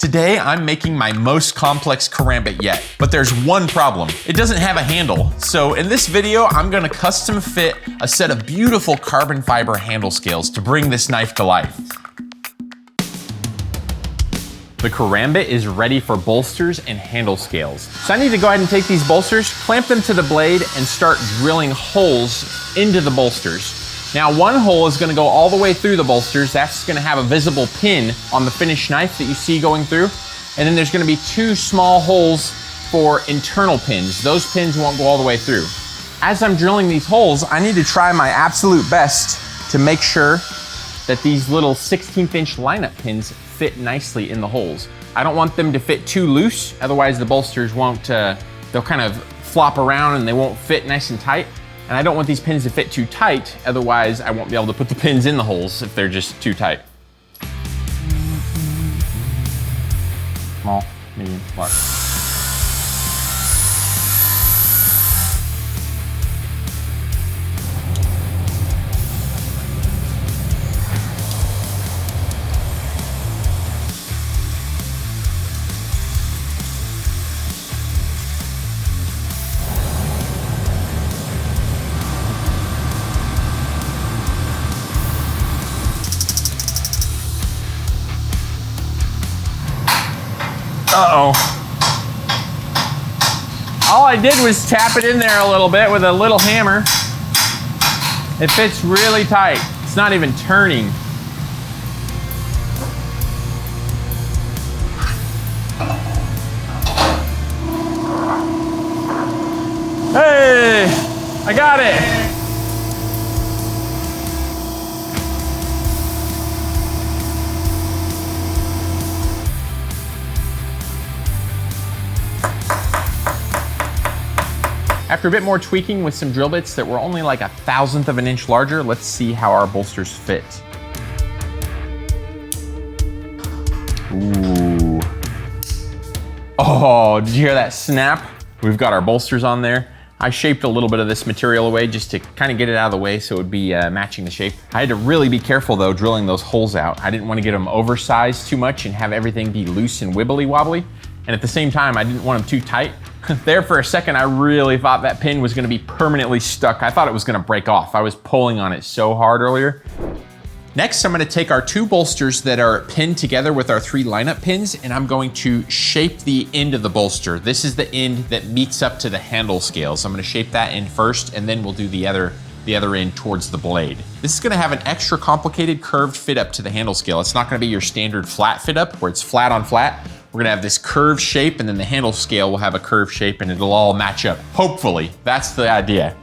Today, I'm making my most complex karambit yet, but there's one problem. It doesn't have a handle. So in this video, I'm gonna custom fit a set of beautiful carbon fiber handle scales to bring this knife to life. The karambit is ready for bolsters and handle scales. So I need to go ahead and take these bolsters, clamp them to the blade, and start drilling holes into the bolsters. Now, one hole is gonna go all the way through the bolsters. That's gonna have a visible pin on the finished knife that you see going through. And then there's gonna be two small holes for internal pins. Those pins won't go all the way through. As I'm drilling these holes, I need to try my absolute best to make sure that these little 16th inch lineup pins fit nicely in the holes. I don't want them to fit too loose, otherwise the bolsters won't, they'll kind of flop around and they won't fit nice and tight. And I don't want these pins to fit too tight, otherwise I won't be able to put the pins in the holes if they're just too tight. Small, medium, large. Uh-oh. All I did was tap it in there a little bit with a little hammer. It fits really tight. It's not even turning. Hey, I got it. After a bit more tweaking with some drill bits that were only like 1/1000th of an inch larger, let's see how our bolsters fit. Ooh. Oh, did you hear that snap? We've got our bolsters on there. I shaped a little bit of this material away just to kind of get it out of the way so it would be matching the shape. I had to really be careful though drilling those holes out. I didn't want to get them oversized too much and have everything be loose and wibbly wobbly. And at the same time, I didn't want them too tight. There for a second, I really thought that pin was gonna be permanently stuck. I thought it was gonna break off. I was pulling on it so hard earlier. Next, I'm gonna take our two bolsters that are pinned together with our 3 lineup pins, and I'm going to shape the end of the bolster. This is the end that meets up to the handle scales. I'm gonna shape that end first, and then we'll do the other end towards the blade. This is gonna have an extra complicated curved fit up to the handle scale. It's not gonna be your standard flat fit up where it's flat on flat. We're gonna have this curved shape, and then the handle scale will have a curved shape, and it'll all match up. Hopefully, that's the idea.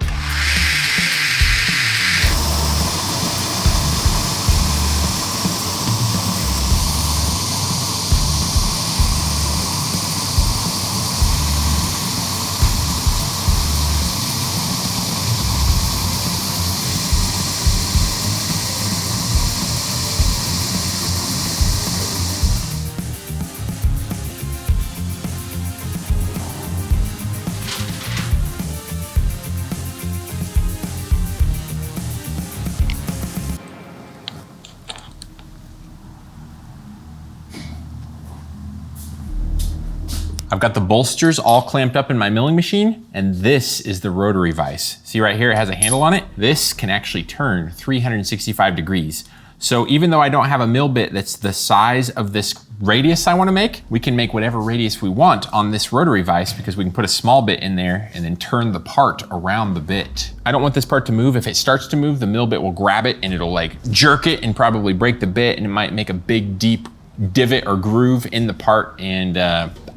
I've got the bolsters all clamped up in my milling machine, and this is the rotary vise. See right here, it has a handle on it. This can actually turn 365 degrees. So even though I don't have a mill bit that's the size of this radius I wanna make, we can make whatever radius we want on this rotary vise because we can put a small bit in there and then turn the part around the bit. I don't want this part to move. If it starts to move, the mill bit will grab it and it'll like jerk it and probably break the bit, and it might make a big deep divot or groove in the part, and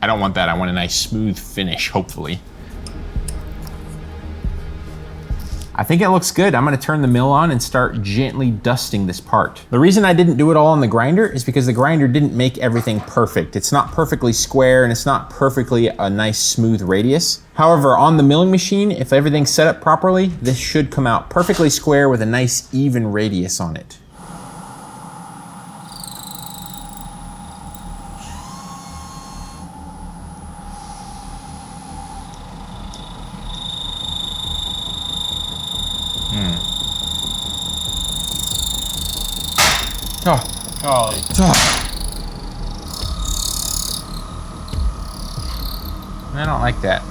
I don't want that. I want a nice smooth finish, hopefully. I think it looks good. I'm gonna turn the mill on and start gently dusting this part. The reason I didn't do it all on the grinder is because the grinder didn't make everything perfect. It's not perfectly square and it's not perfectly a nice smooth radius. However, on the milling machine, if everything's set up properly, this should come out perfectly square with a nice even radius on it. I don't like that.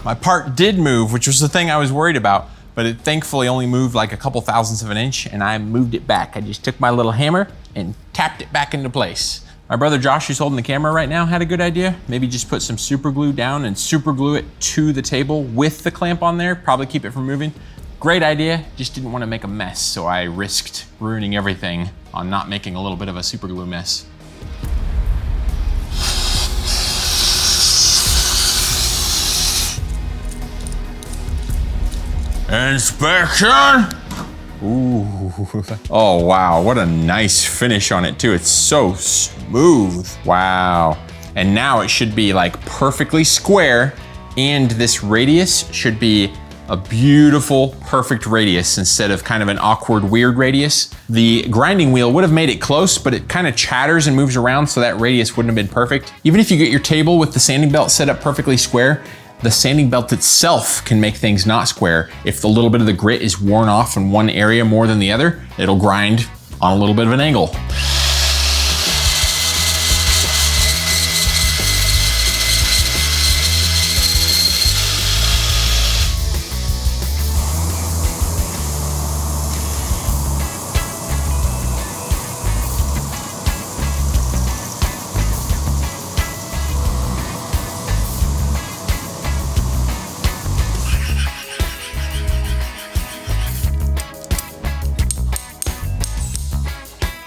My part did move, which was the thing I was worried about, but it thankfully only moved like a couple thousandths of an inch, and I moved it back. I just took my little hammer and tapped it back into place. My brother Josh, who's holding the camera right now, had a good idea. Maybe just put some super glue down and super glue it to the table with the clamp on there, probably keep it from moving. Great idea, just didn't want to make a mess, so I risked ruining everything on not making a little bit of a super glue mess. Inspection! Ooh. Oh wow, what a nice finish on it too. It's so smooth. Wow. And now it should be like perfectly square, and this radius should be a beautiful, perfect radius instead of kind of an awkward, weird radius. The grinding wheel would have made it close, but it kind of chatters and moves around, so that radius wouldn't have been perfect. Even if you get your table with the sanding belt set up perfectly square, the sanding belt itself can make things not square. If the little bit of the grit is worn off in one area more than the other, it'll grind on a little bit of an angle.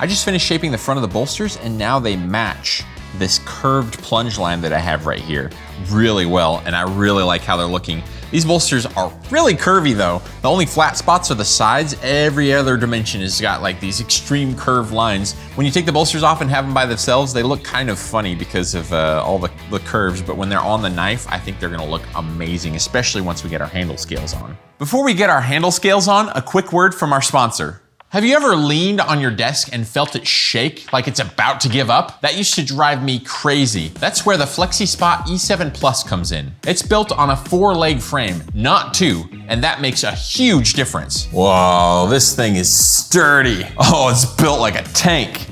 I just finished shaping the front of the bolsters, and now they match this curved plunge line that I have right here really well, and I really like how they're looking. These bolsters are really curvy though. The only flat spots are the sides. Every other dimension has got like these extreme curved lines. When you take the bolsters off and have them by themselves, they look kind of funny because of all the curves, but when they're on the knife, I think they're gonna look amazing, especially once we get our handle scales on. Before we get our handle scales on, a quick word from our sponsor. Have you ever leaned on your desk and felt it shake like it's about to give up? That used to drive me crazy. That's where the FlexiSpot E7 Plus comes in. It's built on a 4-leg frame, not 2, and that makes a huge difference. Whoa, this thing is sturdy. Oh, it's built like a tank.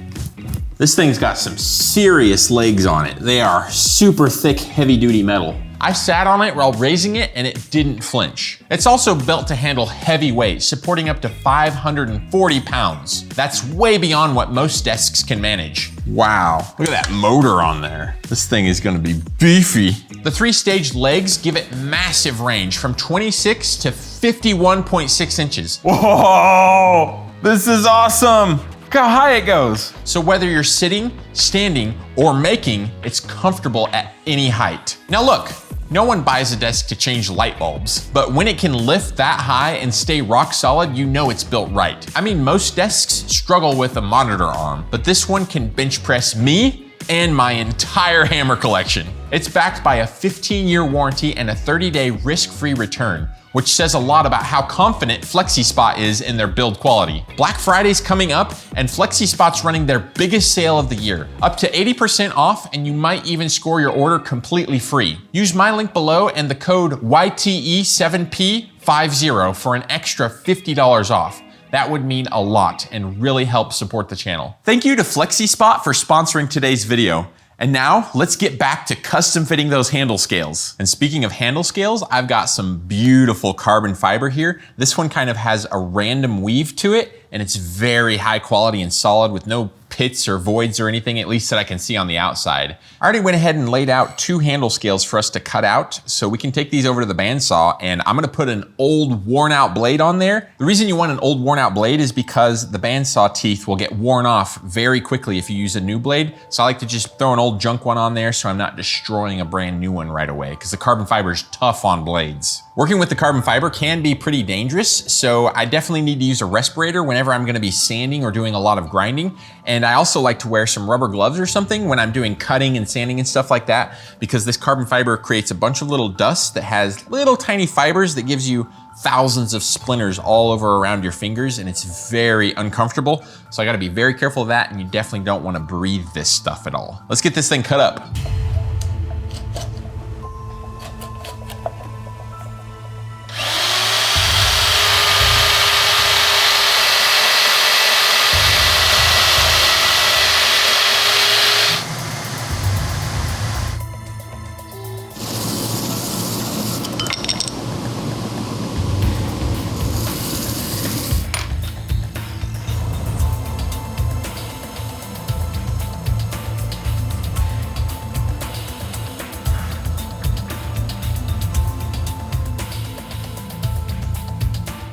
This thing's got some serious legs on it. They are super thick, heavy-duty metal. I sat on it while raising it and it didn't flinch. It's also built to handle heavy weight, supporting up to 540 pounds. That's way beyond what most desks can manage. Wow, look at that motor on there. This thing is gonna be beefy. The 3-stage legs give it massive range from 26 to 51.6 inches. Whoa, this is awesome. Look how high it goes. So whether you're sitting, standing, or making, it's comfortable at any height. Now look, no one buys a desk to change light bulbs, but when it can lift that high and stay rock solid, you know it's built right. I mean, most desks struggle with a monitor arm, but this one can bench press me and my entire hammer collection. It's backed by a 15-year warranty and a 30-day risk-free return, which says a lot about how confident FlexiSpot is in their build quality. Black Friday's coming up, and FlexiSpot's running their biggest sale of the year, up to 80% off, and you might even score your order completely free. Use my link below and the code YTE7P50 for an extra $50 off. That would mean a lot and really help support the channel. Thank you to FlexiSpot for sponsoring today's video. And now let's get back to custom fitting those handle scales. And speaking of handle scales, I've got some beautiful carbon fiber here. This one kind of has a random weave to it, and it's very high quality and solid with no pits or voids or anything, at least that I can see on the outside. I already went ahead and laid out 2 handle scales for us to cut out, so we can take these over to the bandsaw, and I'm gonna put an old worn out blade on there. The reason you want an old worn out blade is because the bandsaw teeth will get worn off very quickly if you use a new blade. So I like to just throw an old junk one on there so I'm not destroying a brand new one right away, because the carbon fiber is tough on blades. Working with the carbon fiber can be pretty dangerous, so I definitely need to use a respirator whenever I'm gonna be sanding or doing a lot of grinding. And I also like to wear some rubber gloves or something when I'm doing cutting and sanding and stuff like that, because this carbon fiber creates a bunch of little dust that has little tiny fibers that gives you thousands of splinters all over around your fingers, and it's very uncomfortable. So I gotta be very careful of that, and you definitely don't wanna breathe this stuff at all. Let's get this thing cut up.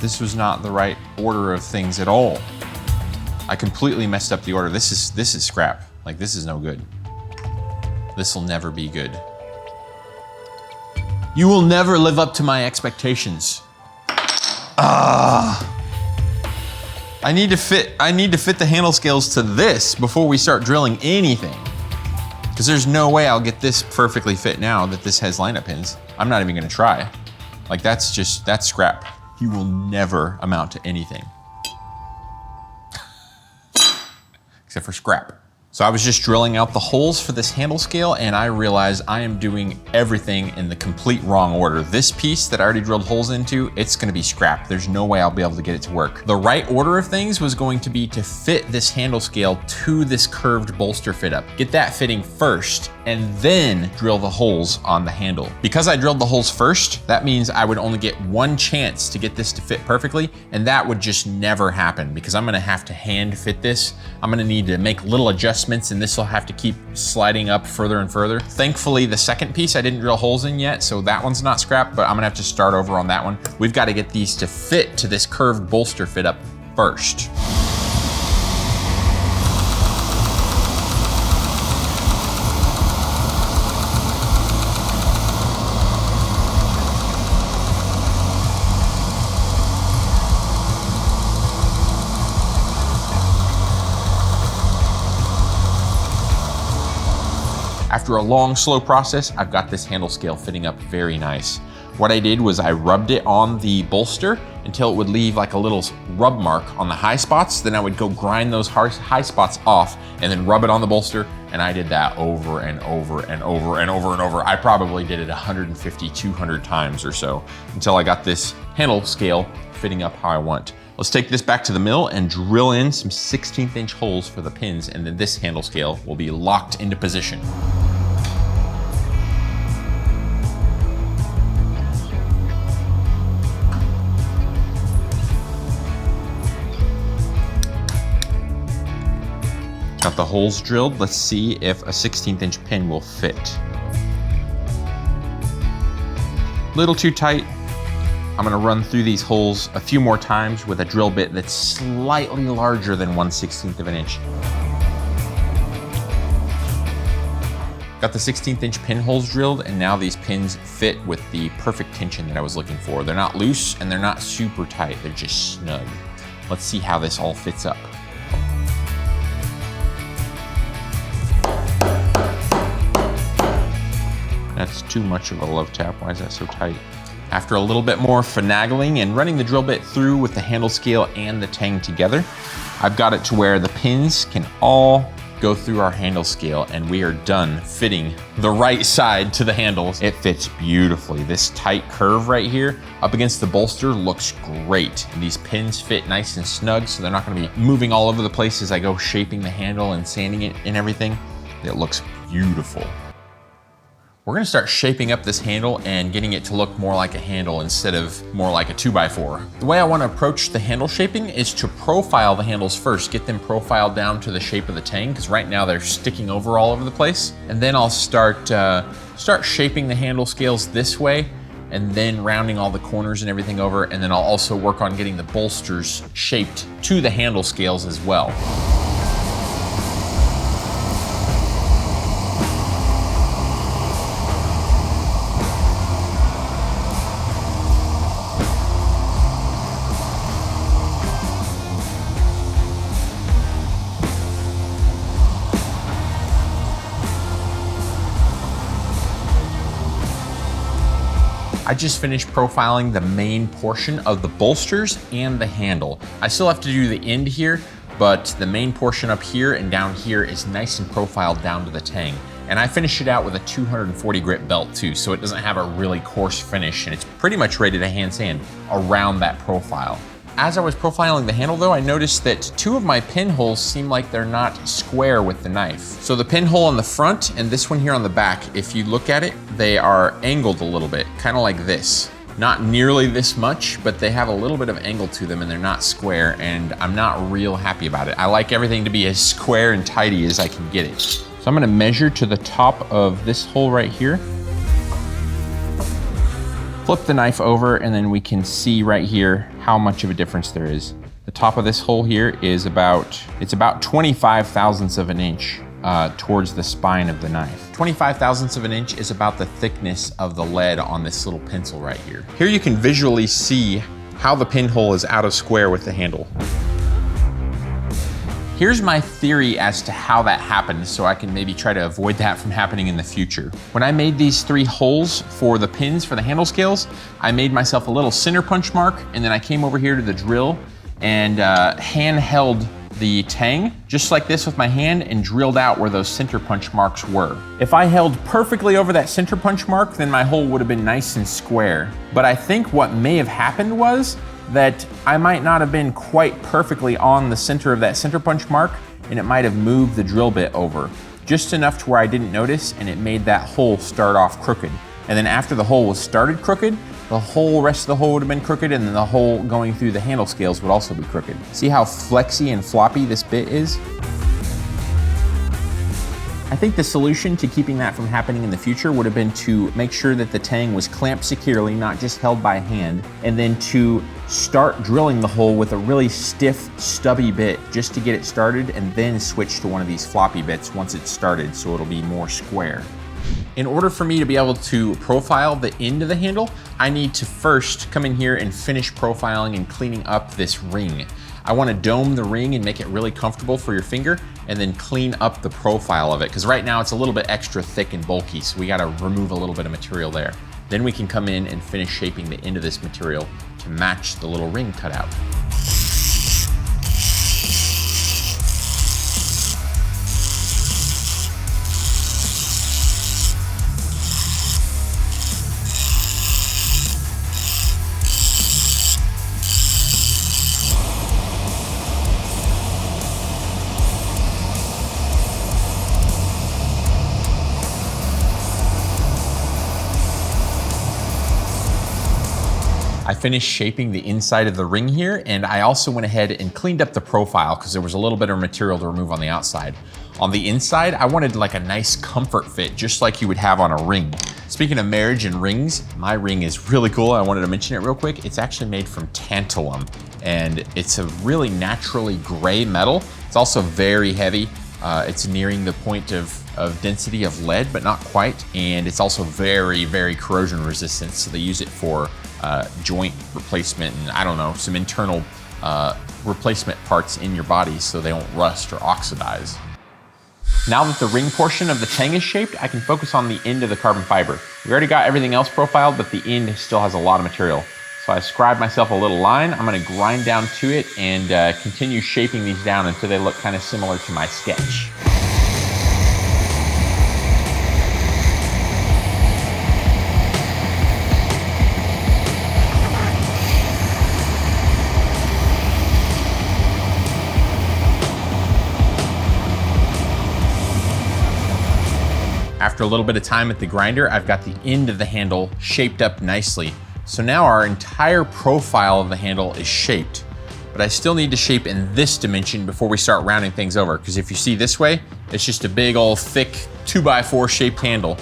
This was not the right order of things at all. I completely messed up the order. This is scrap. Like, this is no good. This will never be good. You will never live up to my expectations. I need to fit the handle scales to this before we start drilling anything. Because there's no way I'll get this perfectly fit now that this has lineup pins. I'm not even gonna try. Like, that's scrap. You will never amount to anything. Except for scrap. So I was just drilling out the holes for this handle scale, and I realized I am doing everything in the complete wrong order. This piece that I already drilled holes into, it's gonna be scrap. There's no way I'll be able to get it to work. The right order of things was going to be to fit this handle scale to this curved bolster fit up. Get that fitting first, and then drill the holes on the handle. Because I drilled the holes first, that means I would only get one chance to get this to fit perfectly, and that would just never happen because I'm gonna have to hand fit this. I'm gonna need to make little adjustments, and this will have to keep sliding up further and further. Thankfully, the second piece I didn't drill holes in yet, so that one's not scrap, but I'm gonna have to start over on that one. We've got to get these to fit to this curved bolster fit up first. After a long, slow process, I've got this handle scale fitting up very nice. What I did was I rubbed it on the bolster until it would leave like a little rub mark on the high spots. Then I would go grind those high spots off and then rub it on the bolster. And I did that over and over and over and over and over. I probably did it 150, 200 times or so until I got this handle scale fitting up how I want. Let's take this back to the mill and drill in some 16th inch holes for the pins, and then this handle scale will be locked into position. Got the holes drilled. Let's see if a 16th inch pin will fit. Little too tight. I'm gonna run through these holes a few more times with a drill bit that's slightly larger than 1/16 of an inch. Got the 16th inch pin holes drilled, and now these pins fit with the perfect tension that I was looking for. They're not loose and they're not super tight, they're just snug. Let's see how this all fits up. That's too much of a love tap. Why is that so tight? After a little bit more finagling and running the drill bit through with the handle scale and the tang together, I've got it to where the pins can all go through our handle scale, and we are done fitting the right side to the handles. It fits beautifully. This tight curve right here up against the bolster looks great. And these pins fit nice and snug, so they're not gonna be moving all over the place as I go shaping the handle and sanding it and everything. It looks beautiful. We're gonna start shaping up this handle and getting it to look more like a handle instead of more like a 2x4. The way I wanna approach the handle shaping is to profile the handles first, get them profiled down to the shape of the tang, because right now they're sticking over all over the place. And then I'll start shaping the handle scales this way, and then rounding all the corners and everything over. And then I'll also work on getting the bolsters shaped to the handle scales as well. I just finished profiling the main portion of the bolsters and the handle. I still have to do the end here, but the main portion up here and down here is nice and profiled down to the tang. And I finished it out with a 240 grit belt too, so it doesn't have a really coarse finish, and it's pretty much ready to hand sand around that profile. As I was profiling the handle though, I noticed that two of my pinholes seem like they're not square with the knife. So the pinhole on the front and this one here on the back, if you look at it, they are angled a little bit, kind of like this. Not nearly this much, but they have a little bit of angle to them and they're not square, and I'm not real happy about it. I like everything to be as square and tidy as I can get it. So I'm gonna measure to the top of this hole right here. Flip the knife over and then we can see right here how much of a difference there is. The top of this hole here is about 25 thousandths of an inch towards the spine of the knife. 25 thousandths of an inch is about the thickness of the lead on this little pencil right here. Here you can visually see how the pinhole is out of square with the handle. Here's my theory as to how that happened, so I can maybe try to avoid that from happening in the future. When I made these 3 holes for the pins for the handle scales, I made myself a little center punch mark, and then I came over here to the drill and hand held the tang, just like this with my hand, and drilled out where those center punch marks were. If I held perfectly over that center punch mark, then my hole would have been nice and square. But I think what may have happened was that I might not have been quite perfectly on the center of that center punch mark, and it might have moved the drill bit over, just enough to where I didn't notice, and it made that hole start off crooked. And then after the hole was started crooked, the whole rest of the hole would have been crooked, and then the hole going through the handle scales would also be crooked. See how flexy and floppy this bit is? I think the solution to keeping that from happening in the future would have been to make sure that the tang was clamped securely, not just held by hand, and then to start drilling the hole with a really stiff, stubby bit just to get it started, and then switch to one of these floppy bits once it's started so it'll be more square. In order for me to be able to profile the end of the handle, I need to first come in here and finish profiling and cleaning up this ring. I want to dome the ring and make it really comfortable for your finger, and then clean up the profile of it, because right now it's a little bit extra thick and bulky, so we got to remove a little bit of material there. Then we can come in and finish shaping the end of this material to match the little ring cutout. I finished shaping the inside of the ring here, and I also went ahead and cleaned up the profile because there was a little bit of material to remove on the outside. On the inside, I wanted like a nice comfort fit, just like you would have on a ring. Speaking of marriage and rings, my ring is really cool. I wanted to mention it real quick. It's actually made from tantalum, and it's a really naturally gray metal. It's also very heavy. It's nearing the point of density of lead, but not quite. And it's also very, very corrosion resistant. So they use it for joint replacement and I don't know, some internal replacement parts in your body so they don't rust or oxidize. Now that the ring portion of the tang is shaped, I can focus on the end of the carbon fiber. We already got everything else profiled, but the end still has a lot of material. So I scribed myself a little line. I'm gonna grind down to it and continue shaping these down until they look kind of similar to my sketch. After a little bit of time at the grinder, I've got the end of the handle shaped up nicely. So now our entire profile of the handle is shaped, but I still need to shape in this dimension before we start rounding things over. Because if you see this way, it's just a big old thick 2x4 shaped handle.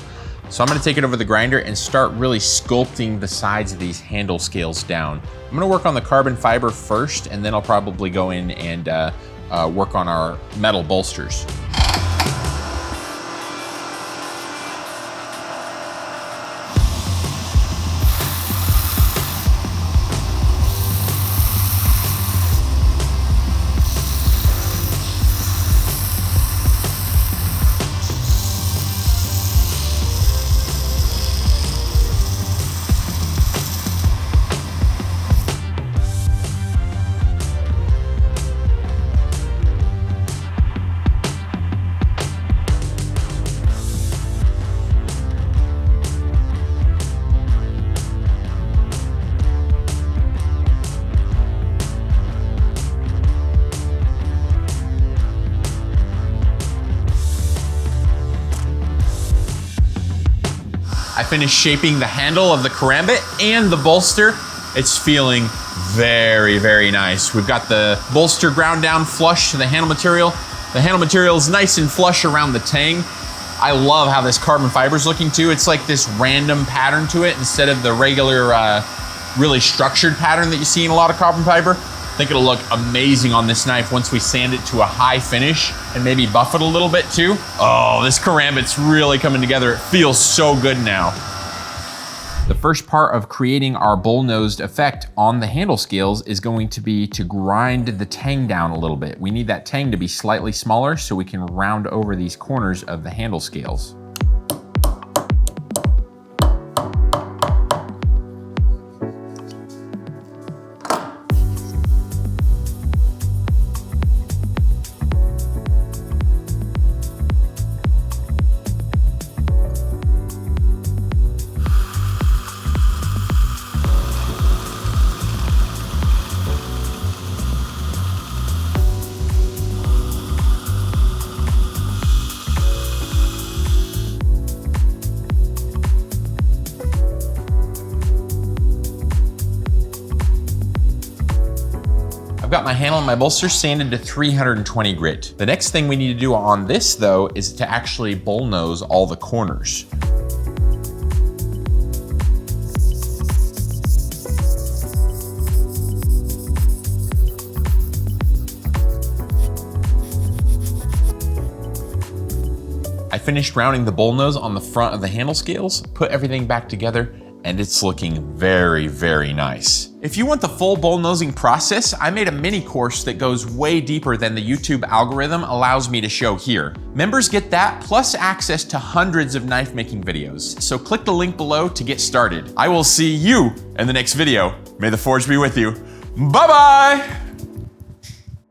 So I'm gonna take it over the grinder and start really sculpting the sides of these handle scales down. I'm gonna work on the carbon fiber first, and then I'll probably go in and work on our metal bolsters. finished shaping the handle of the Karambit and the bolster. It's feeling very, very nice. We've got the bolster ground down flush to the handle material. The handle material is nice and flush around the tang. I love how this carbon fiber is looking too. It's like this random pattern to it instead of the regular, really structured pattern that you see in a lot of carbon fiber. I think it'll look amazing on this knife once we sand it to a high finish and maybe buff it a little bit too. Oh, this Karambit's really coming together. It feels so good now. The first part of creating our bull-nosed effect on the handle scales is going to be to grind the tang down a little bit. We need that tang to be slightly smaller so we can round over these corners of the handle scales. Got my handle and my bolster sanded to 320 grit. The next thing we need to do on this though is to actually bullnose all the corners. I finished rounding the bullnose on the front of the handle scales, put everything back together, and it's looking very, very nice. If you want the full bullnosing process, I made a mini course that goes way deeper than the YouTube algorithm allows me to show here. Members get that plus access to hundreds of knife making videos. So click the link below to get started. I will see you in the next video. May the forge be with you. Bye-bye.